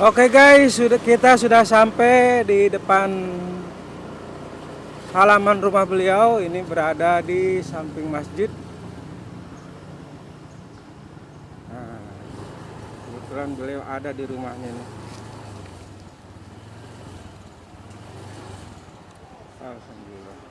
Oke guys, kita sudah sampai di depan halaman rumah beliau. Ini berada di samping masjid. Nah, kebetulan beliau ada di rumahnya nih. Alhamdulillah.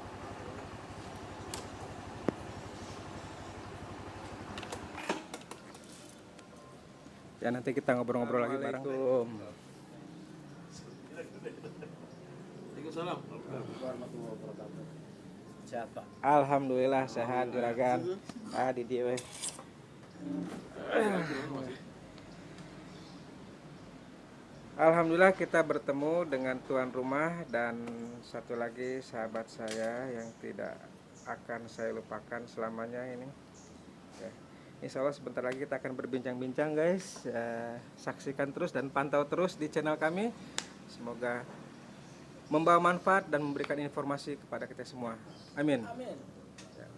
Ya nanti kita ngobrol-ngobrol lagi bareng. Waalaikumsalam warahmatullahi wabarakatuh. Sehat Pak? Alhamdulillah sehat juragan. Di dia weh. Alhamdulillah kita bertemu dengan tuan rumah dan satu lagi sahabat saya yang tidak akan saya lupakan selamanya ini. Ya. Insya Allah sebentar lagi kita akan berbincang-bincang guys. Saksikan terus dan pantau terus di channel kami. Semoga membawa manfaat dan memberikan informasi kepada kita semua. Amin. Amin. Ya.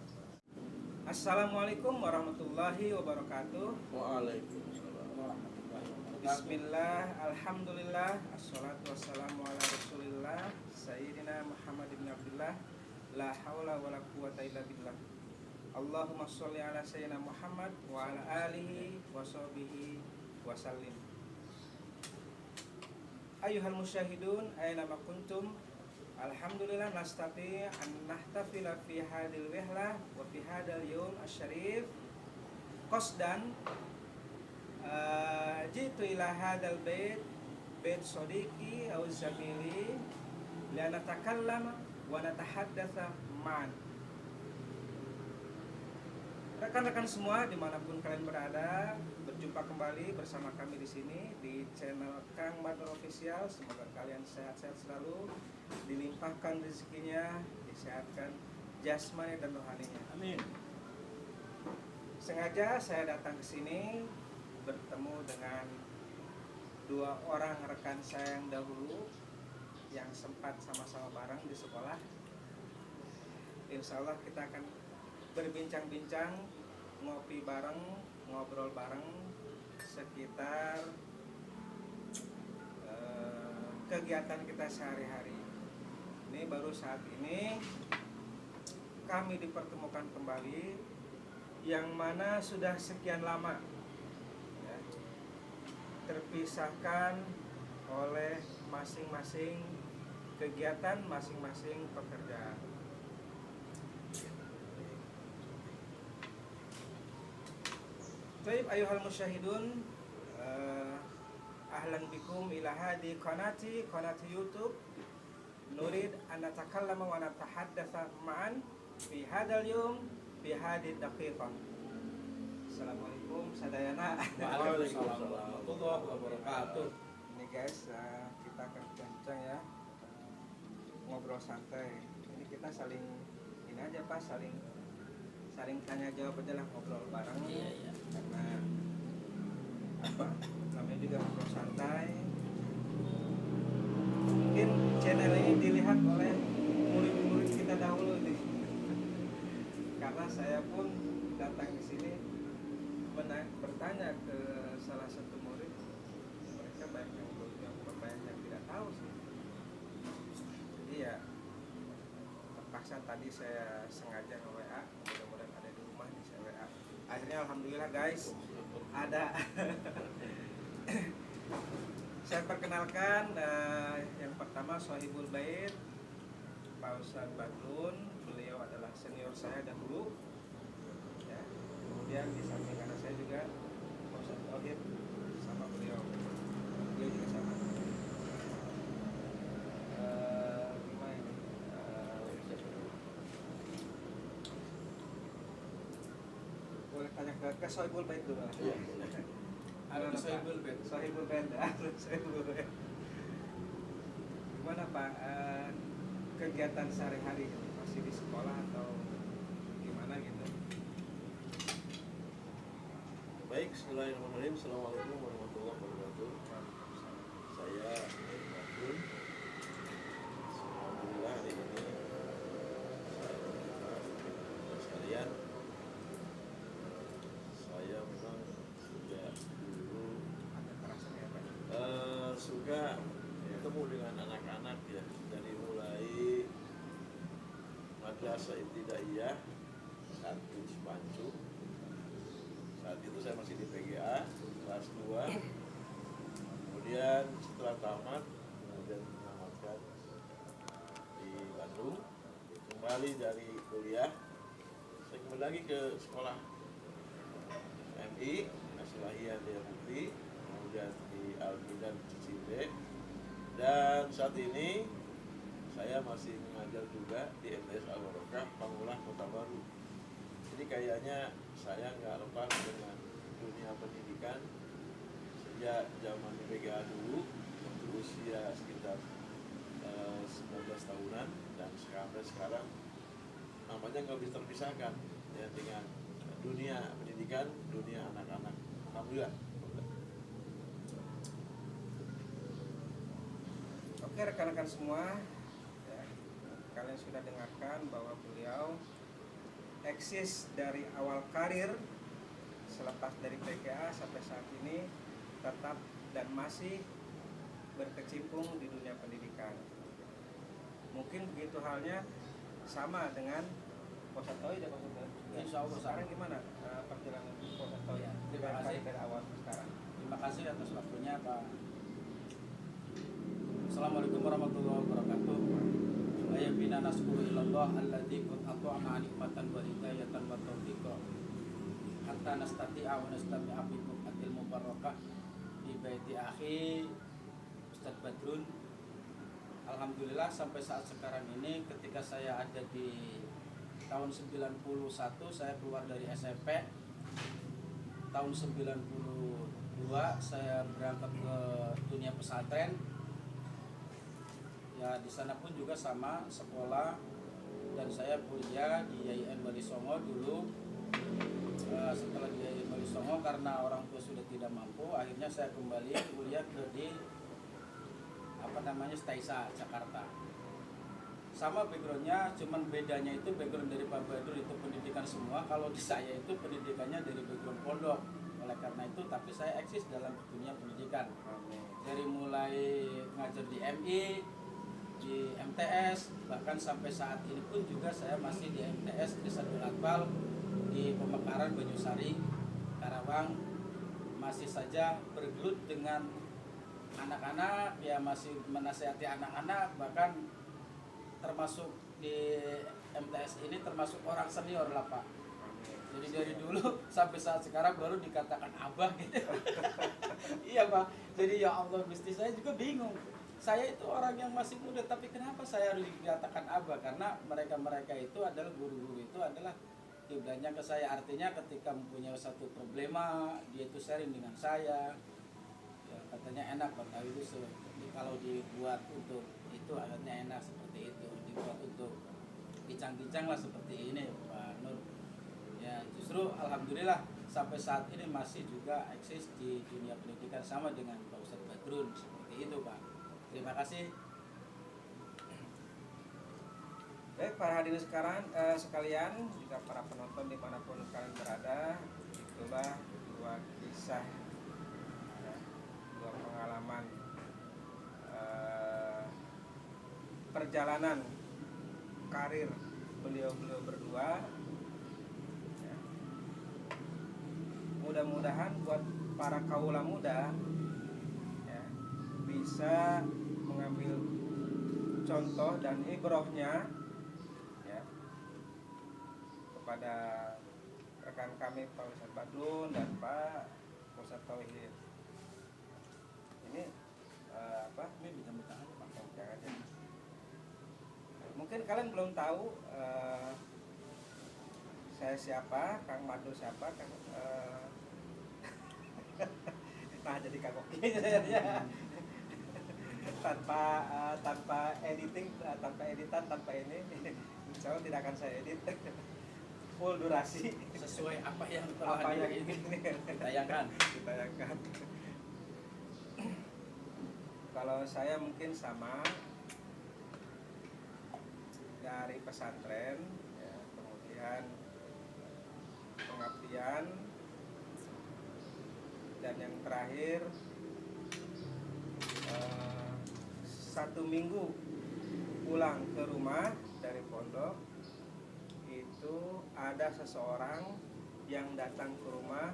Assalamualaikum warahmatullahi wabarakatuh. Waalaikumsalam warahmatullahi wabarakatuh. Bismillah, alhamdulillah, assalatu wassalamu ala rasulillah Sayyidina Muhammad ibn Abdullah. La hawla wa la quwata illa billah. Allahumma sholli ala Sayyidina Muhammad wa ala alihi wa sahbihi wa sallim. Ayuhal musyahidun aina ma kuntum, alhamdulillah nastati an nahtafila fi hadil wihlah wa fi hadal yawm asyarif qasdan jitu ila hadal bait sadiqi aw zamili la natakallama wa natahaddatsa ma'an. Rekan-rekan semua dimanapun kalian berada, berjumpa kembali bersama kami di sini di channel Kang Badr Official. Semoga kalian sehat-sehat selalu, dilimpahkan rezekinya, disehatkan jasmani dan rohaninya. Amin. Sengaja saya datang ke sini bertemu dengan dua orang rekan saya yang dahulu yang sempat sama-sama bareng di sekolah. Insya Allah kita akan berbincang-bincang, ngopi bareng, ngobrol bareng sekitar kegiatan kita sehari-hari. Ini baru saat ini kami dipertemukan kembali, yang mana sudah sekian lama ya, terpisahkan oleh masing-masing kegiatan, masing-masing pekerjaan. Baik, ayuhal musyahidun, ahlan bikum ila hadi qanati YouTube. Nurid an natakallama wa natahaddatsa ma'an fi hadal yawm fi hadhihi daqiqah. Assalamualaikum sadayana. Waalaikumsalam warahmatullahi wabarakatuh. Ini guys, kita akan bincang ya, ngobrol santai. Ini kita saling ini aja Pak, saling tanya jawab aja lah, ngobrol bareng. Iya. Karena apa, namanya juga ngobrol santai. Mungkin channel ini dilihat oleh murid-murid kita dahulu nih. Karena saya pun datang di sini bertanya ke salah satu murid, mereka banyak yang belum, banyak yang tidak tahu sih. Jadi ya terpaksa tadi saya sengaja nge-WA, mudah-mudahan ada di rumah nih, saya WA. Akhirnya alhamdulillah guys ada. Saya perkenalkan, yang pertama Sohibul Bait, Pak Ustadz Badrun. Beliau adalah senior saya dahulu ya. Kemudian di samping kanan saya juga Pak Ustadz Tauhid, sama beliau juga sama. Gimana ini? Boleh tanya ke Sohibul Bait dulu. Iya. Halo Sohibul Bait. Sohibul Bait. Sohibul Bait. Gimana Pak, kegiatan sehari-hari gitu? Masih di sekolah atau gimana gitu? Baik, bismillahirrahmanirrahim. Assalamualaikum warahmatullahi wabarakatuh. Saya Badrun. Alhamdulillah hari ini sekalian, saya memang sejak dulu Madrasah Ibtidaiyah 1 Cipancu. Saat itu saya masih di PGA kelas 2. Kemudian setelah tamat, kemudian menyelamatkan di Bandung. Kembali dari kuliah, saya kembali lagi ke sekolah MI Asilahiyah Daya Putri, kemudian di Al-Bidan Cicinde, dan saat ini saya masih mengajar juga di MTS Al-Barokah Pangulah Kota Baru. Jadi kayaknya saya nggak lepas dengan dunia pendidikan sejak zaman di PGA dulu, waktu usia sekitar 19 tahunan, dan sampai sekarang namanya nggak bisa terpisahkan ya dengan dunia pendidikan, dunia anak-anak. Alhamdulillah. Oke rekan-rekan semua, ya, kalian sudah dengarkan bahwa beliau eksis dari awal karir selepas dari PGA sampai saat ini tetap dan masih berkecimpung di dunia pendidikan. Mungkin begitu halnya sama dengan Posat Toy dan Posat Toy. Insya Allah Sekarang gimana perjalanan Posat Toy Ya, terima kasih dari awal ke sekarang? Terima kasih atas waktunya Pak. Assalamualaikum warahmatullahi wabarakatuh. Ya bina naskuru ilallah alladzi qad at'ama nikmatan wa hidayatan wa taufiqa hatta nastati'a wa nastami'a bi buqatil mubarakah di baiti akhi Ustaz Badrun. Alhamdulillah sampai saat sekarang ini ketika saya ada di tahun 91 saya keluar dari SMP. Tahun 92 saya berangkat ke dunia pesantren. Ya di sana pun juga sama sekolah, dan saya kuliah di YIN Wali Songo dulu. Setelah di YIN Wali Songo karena orang tua sudah tidak mampu, akhirnya saya kembali kuliah di Staisa Jakarta. Sama backgroundnya, cuman bedanya itu background dari Pak Badrun itu pendidikan semua. Kalau di saya itu pendidikannya dari background pondok. Oleh karena itu, tapi saya eksis dalam dunia pendidikan. Dari mulai ngajar di MI, di MTS, bahkan sampai saat ini pun juga saya masih di MTS Risatul Atfal di Pemekaran Banyusari, Karawang, masih saja bergelut dengan anak-anak, ya masih menasihati anak-anak, bahkan termasuk di MTS ini termasuk orang senior lah Pak. Jadi dari dulu sampai saat sekarang baru dikatakan abah gitu. Iya Pak. Jadi ya Allah Gusti, saya juga bingung. Saya itu orang yang masih muda, tapi kenapa saya harus dikatakan abah? Karena mereka-mereka itu adalah guru-guru, itu adalah kiblatnya ke saya. Artinya ketika mempunyai satu problema, dia itu sharing dengan saya. Ya, katanya enak Pak Tahu itu kalau dibuat untuk itu akhirnya enak seperti itu. Dibuat untuk bincang-bincang lah seperti ini Pak Nur. Ya justru alhamdulillah sampai saat ini masih juga eksis di dunia pendidikan sama dengan Pak Ustadz Badrun seperti itu Pak. Terima kasih. Baik para hadirin sekalian, juga para penonton dimanapun kalian berada, itulah dua kisah, ya, dua pengalaman perjalanan karir beliau-beliau berdua. Ya. Mudah-mudahan buat para kaula muda ya, bisa mengambil contoh dan ibrohnya ya, kepada rekan kami Pak Ustadz Badrun dan Pak Ustadz Tauhid. Ini Ini bintang-bintang aja Pak. jangan ya. Mungkin kalian belum tahu saya siapa, Kang Madu siapa, nah jadi kagok ya. tanpa editing, tanpa editan, tanpa ini, insya Allah tidak akan saya edit. Full durasi Sesuai apa yang telah apa yang ini ini ditayangkan. ditayangkan. Kalau saya mungkin sama dari pesantren ya, kemudian pengabdian, dan yang terakhir 1 minggu pulang ke rumah dari pondok ada seseorang yang datang ke rumah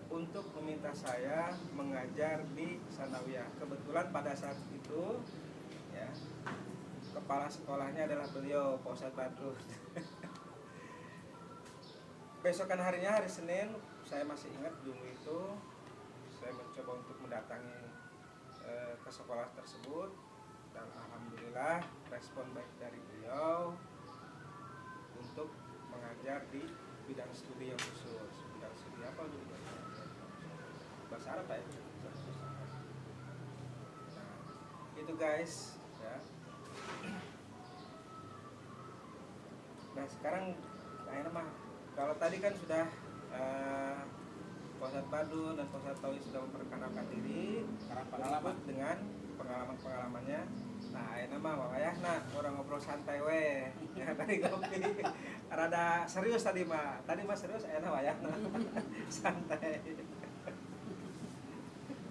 untuk meminta saya mengajar di Sanawiyah. Kebetulan pada saat itu ya, kepala sekolahnya adalah beliau, Pak Ustadz Badrun. Besokan harinya, hari Senin, saya masih ingat dulu itu saya mencoba untuk mendatangi ke sekolah tersebut, dan alhamdulillah respon baik dari beliau untuk mengajar di bidang studi yang khusus. Bidang studi apa dulu? Bahasa Arab ya. Nah, itu guys ya. Nah sekarang akhirnya mah, kalau tadi kan sudah Pak Ustadz Badrun dan Pak Ustadz Tawi sudah memperkenalkan diri, Pengalaman dengan pengalaman-pengalamannya. Nah akhirnya mah wayah nah orang ngobrol santai weh ya, tadi kopi rada serius tadi mah serius, akhirnya wayah nah. Santai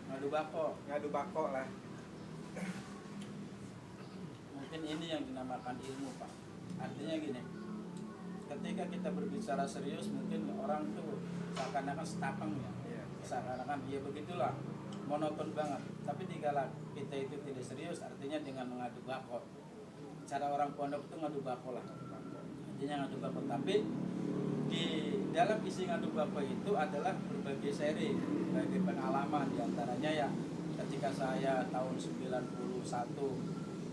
ngadu bako lah. mungkin ini yang dinamakan ilmu, Pak. Artinya gini, ketika kita berbicara serius mungkin orang tuh seakan-akan setapang ya, Iya. seakan-akan ya begitulah, monoton banget. Tapi dikala kita itu tidak serius, artinya dengan mengadu bako. Cara orang pondok itu ngadu bako lah, artinya ngadu bako. Tapi di dalam isi ngadu bako itu adalah berbagai seri, berbagai pengalaman. Diantaranya ya ketika saya tahun 91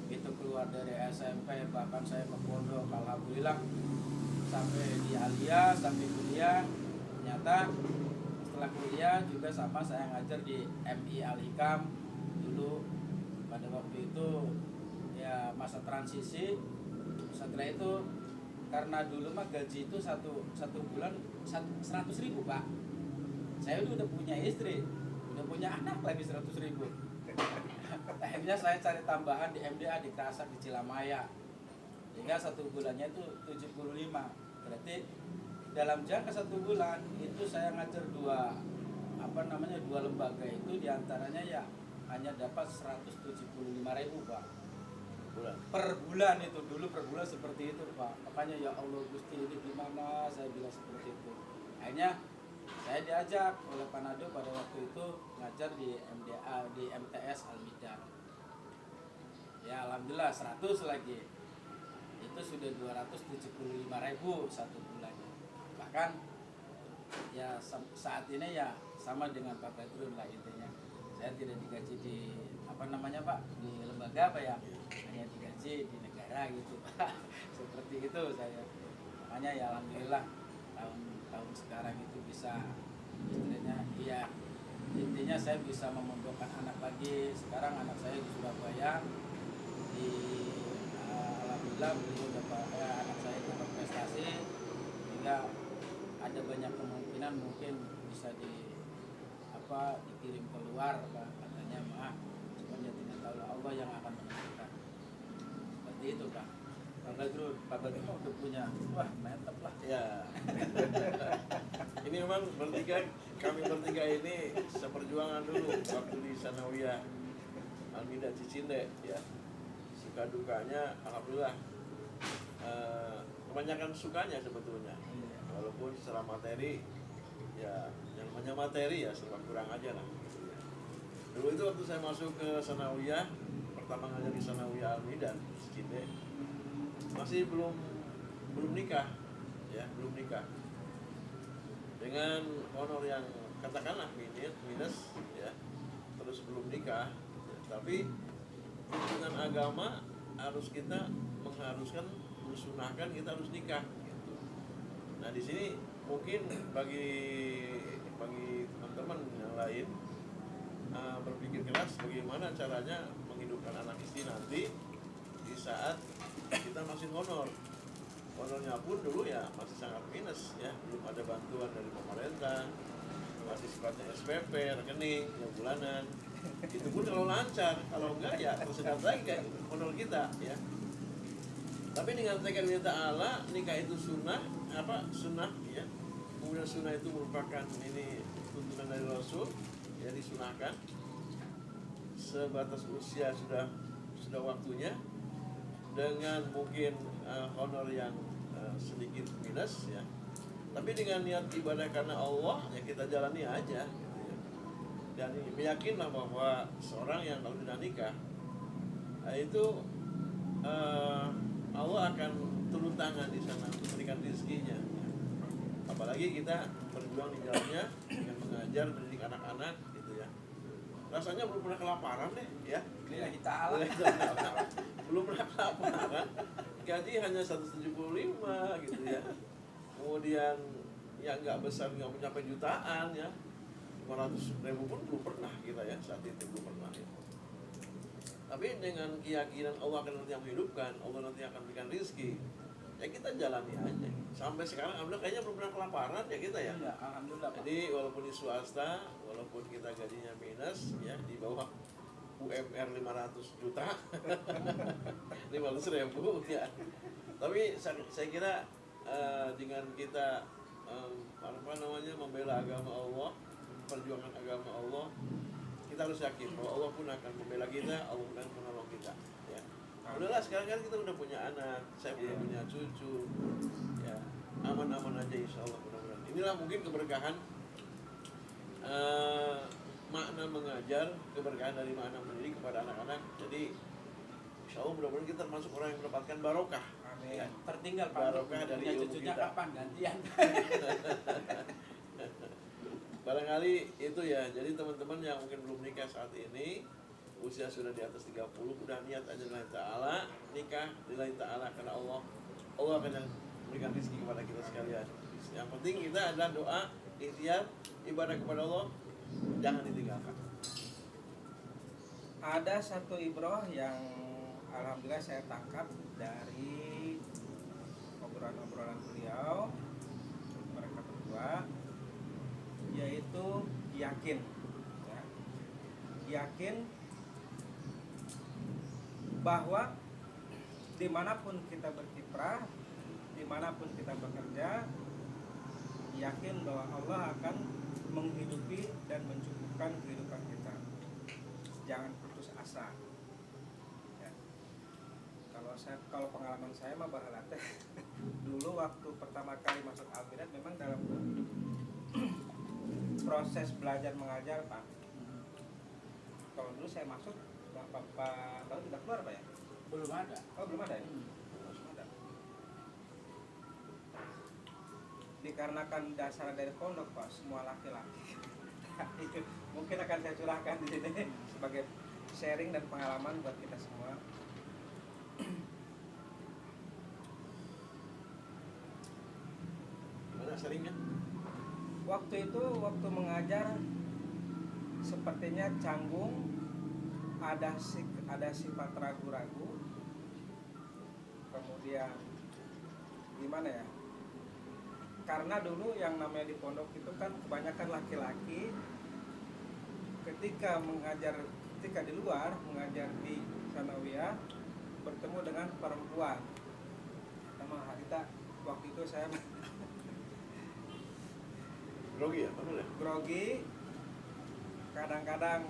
itu keluar dari SMP, bahkan saya ke pondok, alhamdulillah sampai di Alia, sampai kuliah. Ternyata setelah kuliah juga sama saya ngajar di MI Al-Hikam dulu. Pada waktu itu ya masa transisi. Setelah itu karena dulu mah gaji itu satu bulan 100.000 Pak. Saya udah punya istri, udah punya anak lagi 100.000. Akhirnya saya cari tambahan di MDA di Krasak di Cilamaya, hingga satu bulannya itu 75. Berarti dalam jangka 1 bulan itu saya ngajar dua lembaga itu, diantaranya ya hanya dapat 175.000 Pak. Per bulan itu, dulu per bulan seperti itu Pak. Makanya ya Allah Gusti, ini gimana, saya bilang seperti itu. Akhirnya saya diajak oleh Pak Nado pada waktu itu ngajar di MDA, di MTS Al-Midan. Ya alhamdulillah 100 lagi. Itu sudah 275.000 satu bulannya. Bahkan ya saat ini ya sama dengan Pak Badrun lah intinya. Saya tidak digaji di Pak, di lembaga apa ya, hanya digaji di negara gitu Pak. Seperti itu saya. Makanya ya alhamdulillah tahun sekarang itu bisa istilahnya ya, intinya saya bisa memondokkan anak lagi. Sekarang anak saya di Surabaya, di alhamdulillah beliau dapat anak saya dapat prestasi, sehingga ada banyak kemungkinan mungkin bisa dikirim keluar Pak, katanya mah, cuma ya tidak tahu Allah yang akan menentukan. Seperti itu Pak. Pak Badrun udah punya, wah mantap lah ya. Ini memang kami bertiga ini seperjuangan dulu waktu di Sanawiyah Al-Midan Cicinde ya. Suka dukanya alhamdulillah kebanyakan sukanya sebetulnya, walaupun secara materi ya, yang namanya materi ya serba kurang aja lah gitu ya. Dulu itu waktu saya masuk ke Sanawiyah, pertama ngajar di Sanawiyah Al-Midan Cicinde, masih belum nikah ya, belum nikah, dengan honor yang katakanlah minus ya, terus belum nikah ya. Tapi dengan agama harus kita mengharuskan, mensunahkan kita harus nikah gitu. Nah di sini mungkin bagi teman-teman yang lain berpikir keras bagaimana caranya menghidupkan anak istri nanti di saat kita masih honornya pun dulu ya masih sangat minus ya, belum ada bantuan dari pemerintah, masih sifatnya SPP, rekening yang bulanan. Itu pun kalau lancar, kalau enggak ya tersedat lagi kayak honor kita ya. Tapi dengan tekad Allah Ta'ala, nikah itu sunnah ya. Kemudian sunnah itu merupakan ini tuntunan dari Rasul ya, disunahkan. Sebatas usia sudah waktunya, dengan mungkin honor yang sedikit minus ya. Tapi dengan niat ibadah karena Allah ya kita jalani aja gitu ya. Dan meyakinlah bahwa seorang yang kalau sudah nikah itu Allah akan turun tangan di sana untuk memberikan rezekinya. Apalagi kita berjuang di jalannya dengan mengajar mendidik anak-anak gitu ya. Rasanya belum pernah kelaparan deh ya. Lillahi ta'ala. Belum pernah kelaparan. Gaji hanya 175 gitu ya. Kemudian ya nggak besar, nggak mencapai jutaan ya, 500.000 pun belum pernah kita ya, saat itu belum pernah ya. Tapi dengan keyakinan Allah akan nanti yang menghidupkan, Allah nanti akan berikan rezeki, ya kita jalani aja. Sampai sekarang alhamdulillah kayaknya belum pernah kelaparan ya kita ya. Iya, alhamdulillah Pak. Jadi walaupun di swasta, walaupun kita gajinya minus ya, di bawah UMR 500 juta 500.000 ya. Tapi saya kira dengan kita membela agama Allah, perjuangan agama Allah, kita harus yakin bahwa Allah pun akan membela kita, Allah pun akan menolong kita ya. Udahlah sekarang kan kita udah punya anak, saya udah punya cucu ya, aman-aman aja insya Allah mudah-mudahan. Inilah mungkin keberkahan makna mengajar, keberkahan dari makna mendidik kepada anak-anak. Jadi insya Allah mudah-mudahan kita termasuk orang yang mendapatkan barokah. Amin. Ya. Tertinggal Pak. Barokah dari Punya ilmu cucunya kita. kapan gantian? Barangkali itu ya. Jadi teman-teman yang mungkin belum nikah saat ini, usia sudah di atas 30, udah niat aja lillahi ta'ala, nikah lillahi ta'ala karena Allah. Allah akan yang memberikan rezeki kepada kita sekalian. Yang penting kita adalah doa, ikhtiar, ibadah kepada Allah, jangan ditinggalkan. Ada satu ibroh yang alhamdulillah saya tangkap dari obrolan-obrolan beliau mereka berdua, yaitu yakin ya. Yakin bahwa dimanapun kita berkiprah, dimanapun kita bekerja, yakin bahwa Allah akan menghidupi dan mencukupkan kehidupan kita. Jangan putus asa ya. Kalau pengalaman saya mah bahala teh dulu waktu pertama kali masuk Al-Bidat memang dalam proses belajar mengajar Pak. Kalau dulu saya masuk Pak tahun sudah keluar Pak ya? Belum ada. Oh belum ada ya? Belum ada. Dikarenakan dasar dari pondok Pak, semua laki-laki. Itu mungkin akan saya curahkan di sini sebagai sharing dan pengalaman buat kita semua. Gimana seringnya? Waktu itu waktu mengajar sepertinya canggung, ada sifat ragu-ragu, kemudian gimana ya? Karena dulu yang namanya di pondok itu kan kebanyakan laki-laki, ketika di luar mengajar di sanawiyah bertemu dengan perempuan. Sama kita waktu itu saya Grogi ya, betul ya? grogi, kadang-kadang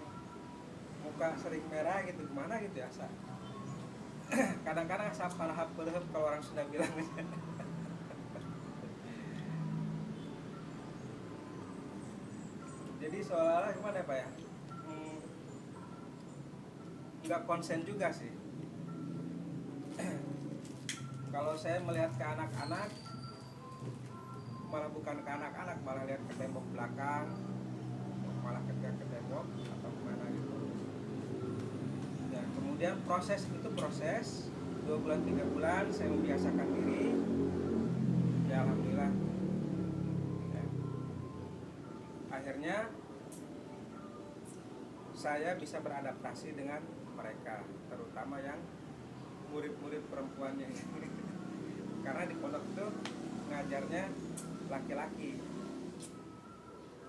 muka sering merah gitu, gimana gitu ya, kadang-kadang asap parahap kalau orang sudah bilang. Jadi seolah-olah gimana ya Pak ya, nggak konsen juga sih. Kalau saya melihat ke anak-anak, malah bukan ke anak-anak, malah lihat ke tembok belakang, malah ke tembok atau kemana gitu. Dan kemudian proses 2 bulan 3 bulan saya membiasakan diri, ya alhamdulillah ya. Akhirnya saya bisa beradaptasi dengan mereka, terutama yang murid-murid perempuannya. Karena di pondok itu ngajarnya laki-laki.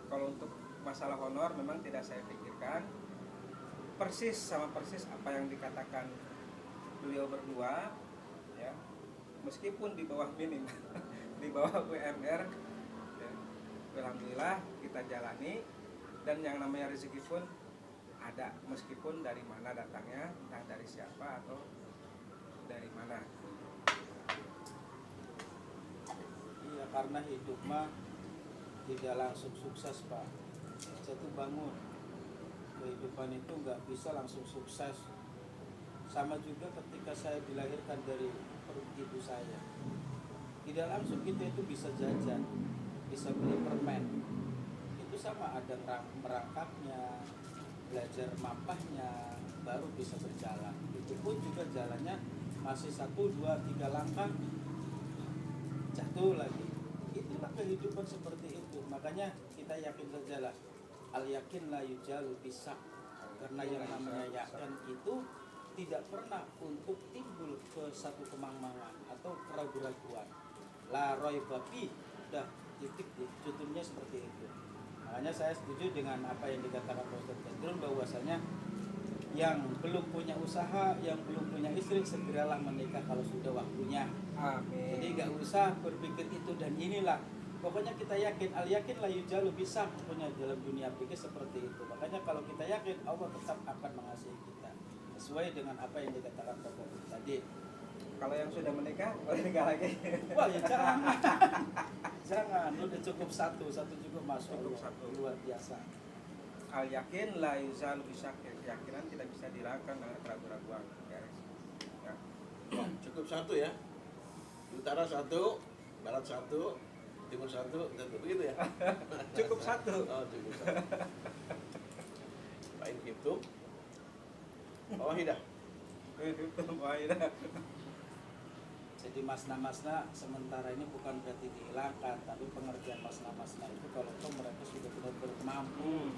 Kalau untuk masalah honor memang tidak saya pikirkan. Persis apa yang dikatakan beliau berdua ya. Meskipun di bawah minim di bawah UMR ya. Alhamdulillah kita jalani, dan yang namanya rezeki pun ada, meskipun dari mana datangnya, entah dari siapa atau dari mana. karena hidup mah tidak langsung sukses Pak. Saya tuh bangun kehidupan itu nggak bisa langsung sukses. Sama juga ketika saya dilahirkan dari perut ibu saya, tidak langsung kita itu bisa jajan, bisa beli permen. Itu sama ada merangkaknya, belajar mampahnya, baru bisa berjalan. Itu pun juga jalannya masih 1, 2, 3 langkah jatuh lagi. Itulah kehidupan seperti itu. Makanya kita yakin sajalah, al yakin la yujalu bisa, karena yang namanya yakin itu tidak pernah untuk timbul ke satu kemangmangan atau keraguan-raguan. La raiba fi, dah titik tuturnya seperti itu. Makanya saya setuju dengan apa yang dikatakan Pak Ustaz Badrun, bahwasanya yang belum punya usaha, yang belum punya istri, segeralah menikah kalau sudah waktunya. Amin. Jadi nggak usah berpikir itu dan inilah. Pokoknya kita yakin, al yakin la yujalu bisa, pokoknya dalam dunia pikir seperti itu. Makanya kalau kita yakin, Allah tetap akan mengasihi kita sesuai dengan apa yang dikatakan Pak Badrun tadi. Kalau yang sudah menikah, boleh nikah lagi. Wah ya jangan, jangan, udah cukup satu cukup masuk. Cukup satu. Luar biasa. Al yakin la yuzal bisa, keyakinan tidak bisa dihilangkan dengan keraguan-raguan. Ya. Cukup 1 ya. Utara 1, barat 1, timur 1, dan begitu ya. Cukup 1. Oh, cukup 1. Lain itu. Wahidah. Itu baiklah. Jadi masna-masna sementara ini bukan berarti dihilangkan, tapi pengertian masna-masna itu kalau toh mereka sudah benar-benar mampu.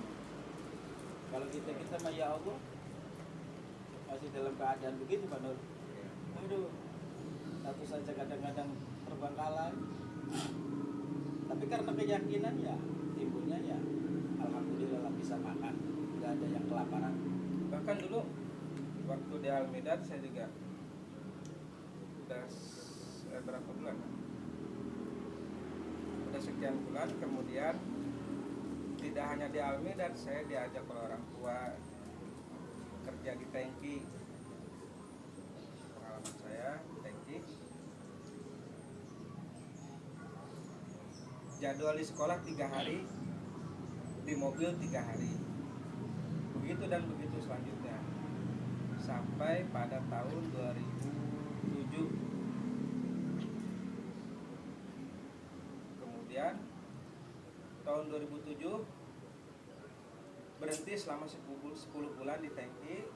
Kalau kita mah ya Allah masih dalam keadaan begitu Pak Nur. Aduh, satu saja kadang-kadang terbengkalai. Tapi karena keyakinan ya timbulnya ya alhamdulillah bisa makan, nggak ada yang kelaparan. Bahkan dulu waktu di Al-Midad saya juga udah berapa bulan? Udah sekian bulan, kemudian tidak hanya di Al-Midad, saya diajak oleh orang tua kerja di tangki. Pengalaman saya di tangki. Jadwal di sekolah 3 hari, di mobil 3 hari. Begitu dan begitu selanjutnya. Sampai pada tahun 2007. Kemudian tahun 2007 berhenti selama 10 bulan di tangki,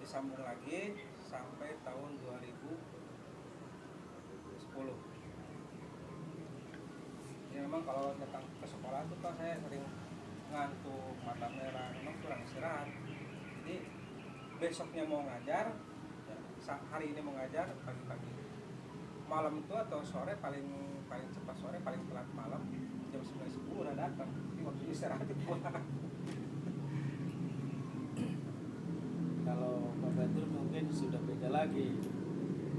disambung lagi sampai tahun 2010. Ya memang kalau datang ke sekolah tuh Pak, saya sering ngantuk, mata merah, memang kurang istirahat. Jadi besoknya mau ngajar, hari ini mau ngajar pagi-pagi, malam itu atau sore, paling cepat sore, paling telat malam jam 9:10 udah datang. Jadi waktu istirahat itu pulang. Kalau Pak Badrun mungkin sudah beda lagi,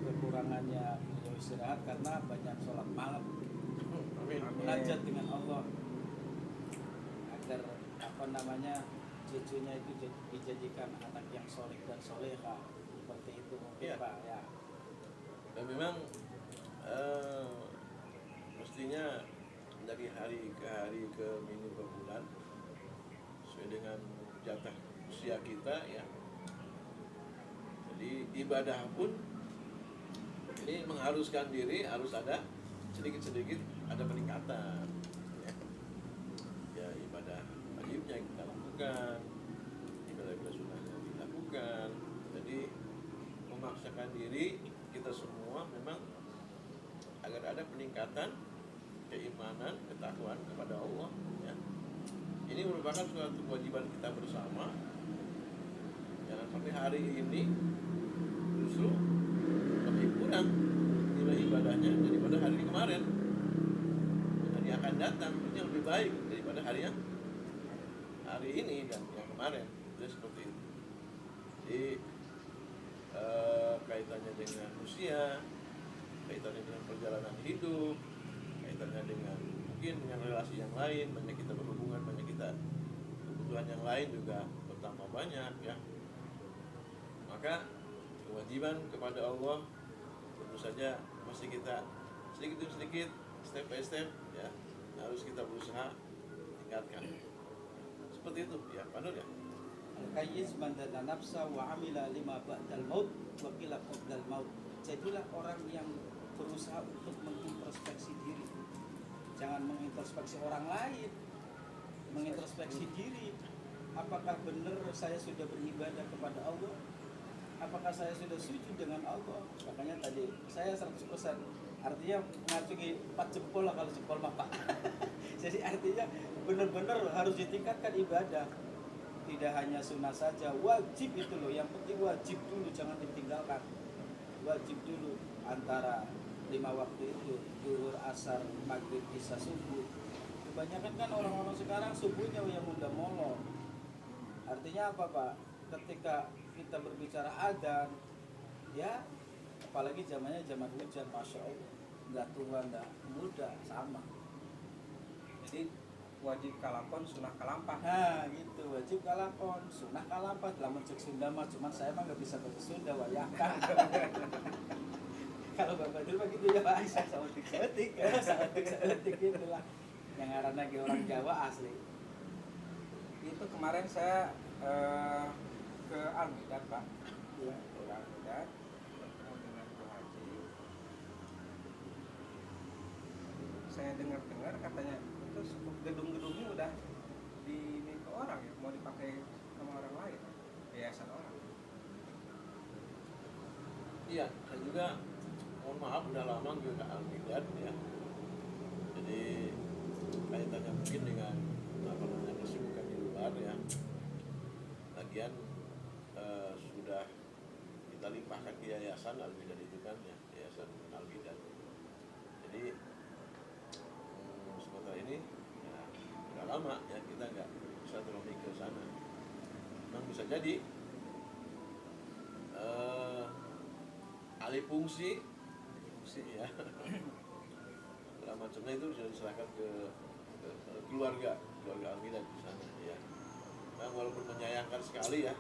kekurangannya beliau istirahat karena banyak sholat malam, munajat dengan Allah agar cucunya itu dijadikan anak yang soleh dan soleha, seperti itu mungkin Pak ya. Dan memang mestinya dari hari ke hari, ke minggu, ke bulan, sesuai dengan jatah usia kita ya. Jadi ibadah pun ini mengharuskan diri harus ada sedikit-sedikit ada peningkatan ya ibadah wajibnya kita lakukan, ibadah sunnahnya dilakukan. Jadi memaksakan diri kita semua memang agar ada peningkatan keimanan, ketakwaan kepada Allah ya. Ini merupakan suatu kewajiban kita bersama. Jangan sampai hari ini justru lebih kurang nilai ibadahnya daripada hari kemarin. Hari akan datang itu yang lebih baik daripada hari ini dan yang kemarin. Jadi seperti itu. Jadi kaitannya dengan usia, kaitannya dengan perjalanan hidup, kaitannya dengan mungkin dengan relasi yang lain, banyak kita berhubungan, banyak kita kebutuhan yang lain juga bertambah banyak ya. Maka kewajiban kepada Allah tentu saja masih kita sedikit demi sedikit step by step ya harus kita berusaha tingkatkan. Seperti itu ya, Pak Nur ya. Al-Qayyiz man dana nafsa wa amila lima ba'dal maut wa qila qabdal maut. Jadilah orang yang berusaha untuk mengintrospeksi diri. Jangan mengintrospeksi orang lain, mengintrospeksi diri. Apakah benar saya sudah beribadah kepada Allah? Apakah saya sudah sujud dengan Allah? Makanya tadi saya 100%. Artinya mengacungi 4 jempol lah kalau jempol mah Pak. Jadi artinya benar-benar harus ditingkatkan ibadah. Tidak hanya sunnah saja, wajib itu loh. Yang penting wajib dulu, jangan ditinggalkan. Wajib dulu antara 5 waktu itu, zuhur, asar, maghrib, isya, subuh. Kebanyakan kan orang-orang sekarang subuhnya yang udah molor. Artinya apa Pak? Ketika kita berbicara adzan, ya apalagi zamannya zaman hujan, masya Allah, nggak tua nggak muda sama. Jadi wajib kalakon sunnah kalampah. Nah gitu, wajib kalakon, sunnah kalampah. Dalam cek Sunda mah, cuman saya mah nggak bisa bahasa Sunda, wayakan. Kalau Bapak dulu begitu ya Pak, saya seetik gitu lah. Yang ngaranna ge orang Jawa asli. Itu kemarin saya ke Al-Midan Pak, Ya. ke Al-Midan bertemu dengan Bu Haji. Saya dengar-dengar katanya itu gedung-gedungnya udah dimiliki orang ya, mau dipakai sama orang lain, yayasan orang. Iya, saya juga mohon maaf udah lama nggak ke Al-Midan ya. Jadi kaitannya mungkin dengan apa namanya kesibukan di luar ya. Lagian sudah kita limpahkan ke yayasan Al-Midan itu kan ya, yayasan Al-Midan. Jadi sementara ini ya udah lama ya kita nggak bisa terlalu ke sana. Memang bisa jadi alih fungsi ya segala macamnya itu sudah diserahkan ke keluarga Al-Midan di sana ya. Nah, walaupun menyayangkan sekali ya,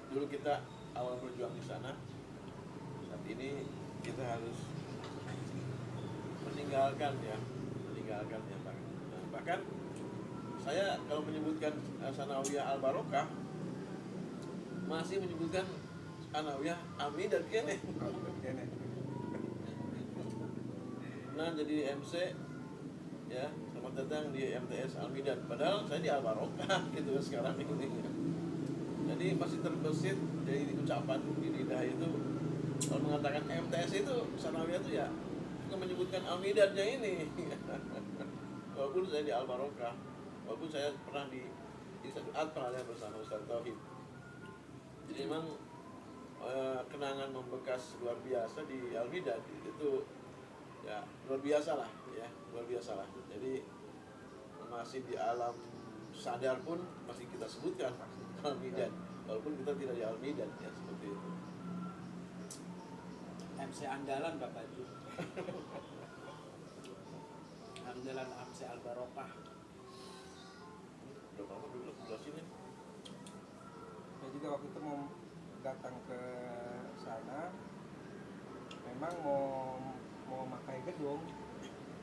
dulu kita awal berjuang di sana, saat ini kita harus meninggalkan ya Pak. Nah, bahkan saya kalau menyebutkan Sanawiyah Al-Barokah masih menyebutkan Sanawiyah Al-Midan kene. Nah, jadi MC ya, selamat datang di MTS Al-Midan. Padahal saya di Al-Barokah gitu kan sekarang ini. Jadi masih terbesit dari ucapan di lidah itu kalau mengatakan MTS itu Sanawiyah itu ya bukan menyebutkan Al-Midannya ini. Walaupun saya di Al-Barokah, walaupun saya pernah di satu pernah bersama Ustaz Tauhid. Jadi memang kenangan membekas luar biasa di Al-Midan itu ya luar biasa lah. Jadi masih di alam sadar pun masih kita sebutkan Al-Midan walaupun kita tidak di Al-Midan ya, seperti itu. MC andalan Bapak itu. Andalan MC Al-Barokah. Udah lama dulu sebelah sini. Saya juga waktu itu mau datang ke sana, memang mau pakai gedung,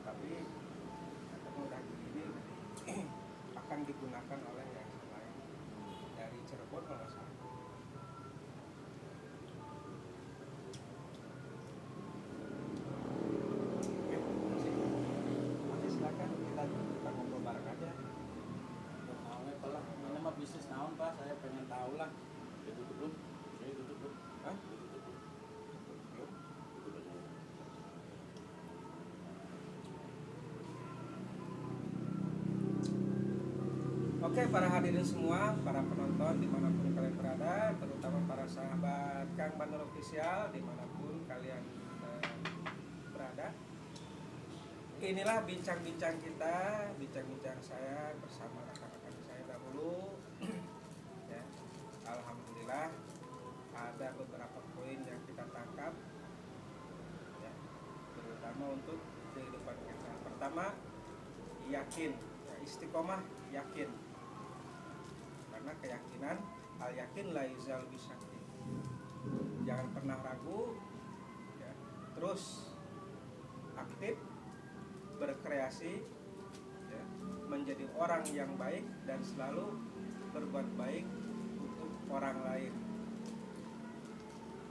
tapi katanya udah gini akan digunakan oleh yang lain dari Cirebon kalau nggak salah. Oke, masih silakan kita ngobrol bareng aja. Mau pelah, ini mah bisnis naon Pak, saya pengen tahu lah. Tutup belum? Ini tutup belum? Hah? Tutup belum? Yuk. Tutup aja. Oke, para hadirin semua, para penonton dimanapun kalian berada, terutama para sahabat Kang Banur Official dimanapun kalian berada. Inilah bincang-bincang kita, bincang-bincang saya bersama rekan-rekan saya dahulu. Ya, alhamdulillah ada beberapa poin yang kita tangkap, ya, terutama untuk kehidupan kita. Pertama, yakin, ya, istiqomah yakin. Karena keyakinan al yakin la yuzal bisyakki. Jangan pernah ragu ya. Terus aktif berkreasi, ya, menjadi orang yang baik dan selalu berbuat baik untuk orang lain.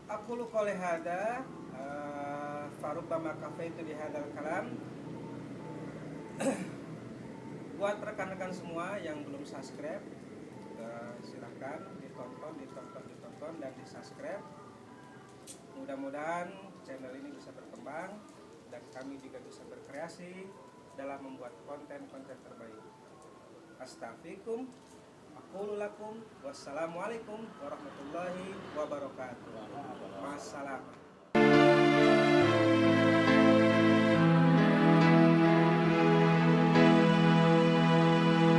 Aku lu qouli hada farubbama kafaitu bihadzal kalam. Buat rekan-rekan semua yang belum subscribe, silahkan ditonton dan di subscribe. Mudah-mudahan channel ini bisa berkembang dan kami juga bisa berkreasi dalam membuat konten-konten terbaik. Astaghfirukum, aqulu lakum, wassalamualaikum warahmatullahi wabarakatuh. Wassalam.